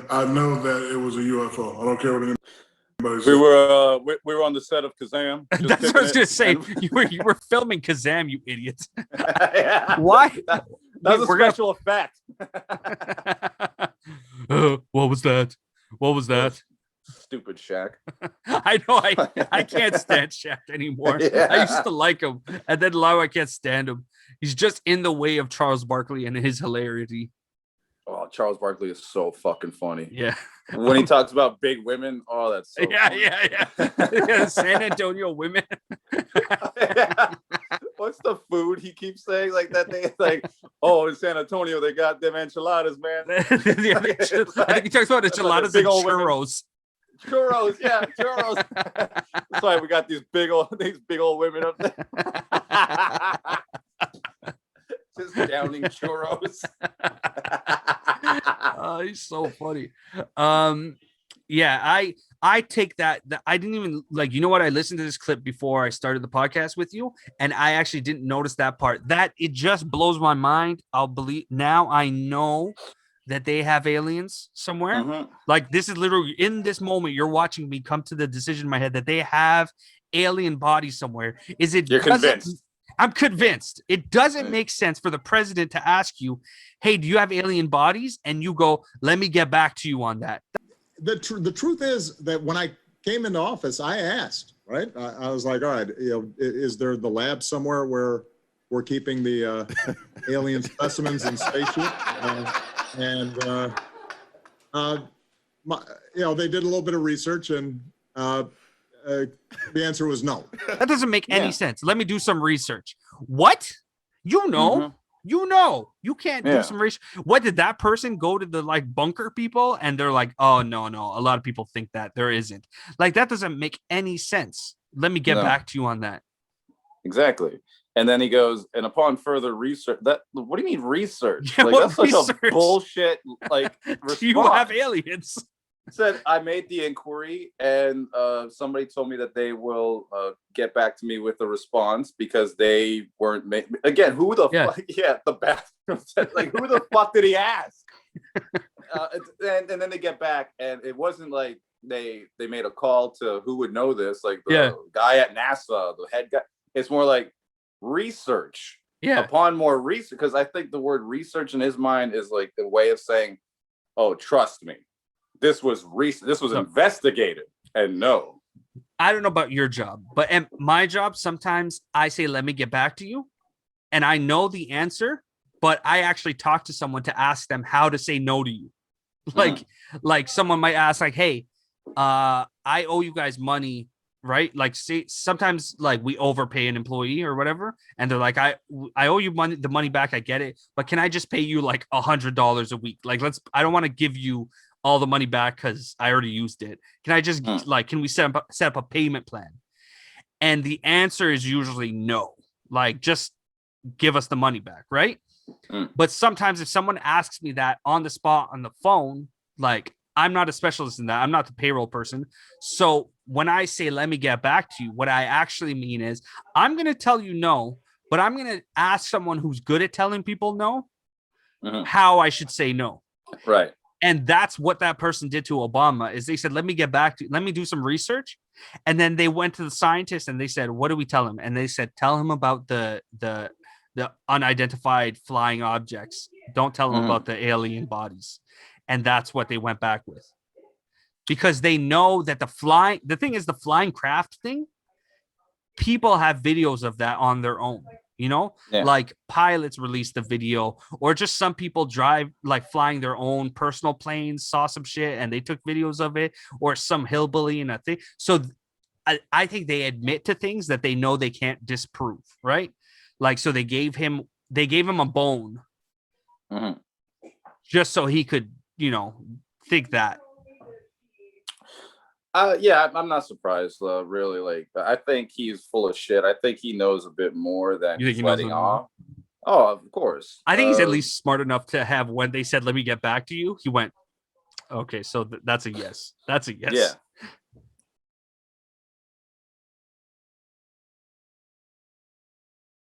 I know that it was a UFO. I don't care what anybody says. We were on the set of Kazam. That's what I was gonna say. You were filming Kazam, you idiots. Why? That was a special effect. What was that? What was that? Stupid Shaq. I know. I can't stand Shaq anymore. Yeah. I used to like him, and then now I can't stand him. He's just in the way of Charles Barkley and his hilarity. Oh, Charles Barkley is so fucking funny. Yeah. When he talks about big women, oh, that's so funny. Yeah. San Antonio women. Yeah. What's the food he keeps saying like that? They like, oh, in San Antonio they got them enchiladas, man. I think he talks about enchiladas and churros. Churros, yeah, churros. That's why we got these big old women up there. Just downing churros. Oh, he's so funny. Yeah, I take that I didn't even like, you know what? I listened to this clip before I started the podcast with you, and I actually didn't notice that part. That it just blows my mind. I'll believe now. I know that they have aliens somewhere. Mm-hmm. Like this is literally in this moment. You're watching me come to the decision in my head that they have alien bodies somewhere. Is it? You're convinced. I'm convinced. It doesn't make sense for the president to ask you, "Hey, do you have alien bodies?" And you go, "Let me get back to you on that." The truth is that when I came into office, I asked, right? I was like, all right, is there the lab somewhere where we're keeping the alien specimens in spaceship? They did a little bit of research, and the answer was no. That doesn't make any sense. Let me do some research. What? You know? Mm-hmm. You can't do some research. What did that person go to the like bunker people and they're like, oh no, a lot of people think that there isn't. Like that doesn't make any sense. Let me get back to you on that. Exactly. And then he goes, and upon further research, what do you mean research? Yeah, like that's such a bullshit like response. You have aliens. Said I made the inquiry, and somebody told me that they will get back to me with a response because they weren't again. Who the fuck? Yeah, the bathroom said, like, who the fuck did he ask? And then they get back, and it wasn't like they made a call to who would know this, like the guy at NASA, the head guy. It's more like research. Yeah. Upon more research, because I think the word research in his mind is like the way of saying, "Oh, trust me. This was investigated," and no. I don't know about your job, but my job, sometimes I say, let me get back to you. And I know the answer, but I actually talk to someone to ask them how to say no to you. Like someone might ask like, hey, I owe you guys money, right? Like say, sometimes like we overpay an employee or whatever. And they're like, I owe you the money back. I get it. But can I just pay you like $100 a week? Like, I don't want to give you all the money back because I already used it. Can I just can we set up a payment plan? And the answer is usually no. Like, just give us the money back, right? But sometimes if someone asks me that on the spot on the phone, like I'm not a specialist in that. I'm not the payroll person. So when I say let me get back to you, what I actually mean is I'm going to tell you no, but I'm going to ask someone who's good at telling people no how I should say no. Right. And that's what that person did to Obama is they said, let me get back to you. Let me do some research. And then they went to the scientists and they said, what do we tell him? And they said, tell him about the unidentified flying objects. Don't tell him about the alien bodies. And that's what they went back with. Because they know that the thing is the flying craft thing, people have videos of that on their own. Like pilots released the video, or just some people drive like flying their own personal planes, saw some shit and they took videos of it, or some hillbilly and a thing. So I think they admit to things that they know they can't disprove, right? Like, so they gave him a bone just so he could, think that. Yeah, I'm not surprised, really. Like, I think he's full of shit. I think he knows a bit more than he's letting off. Oh, of course. I think he's at least smart enough to have, when they said, let me get back to you, he went, okay, so that's a yes. That's a yes. Yeah.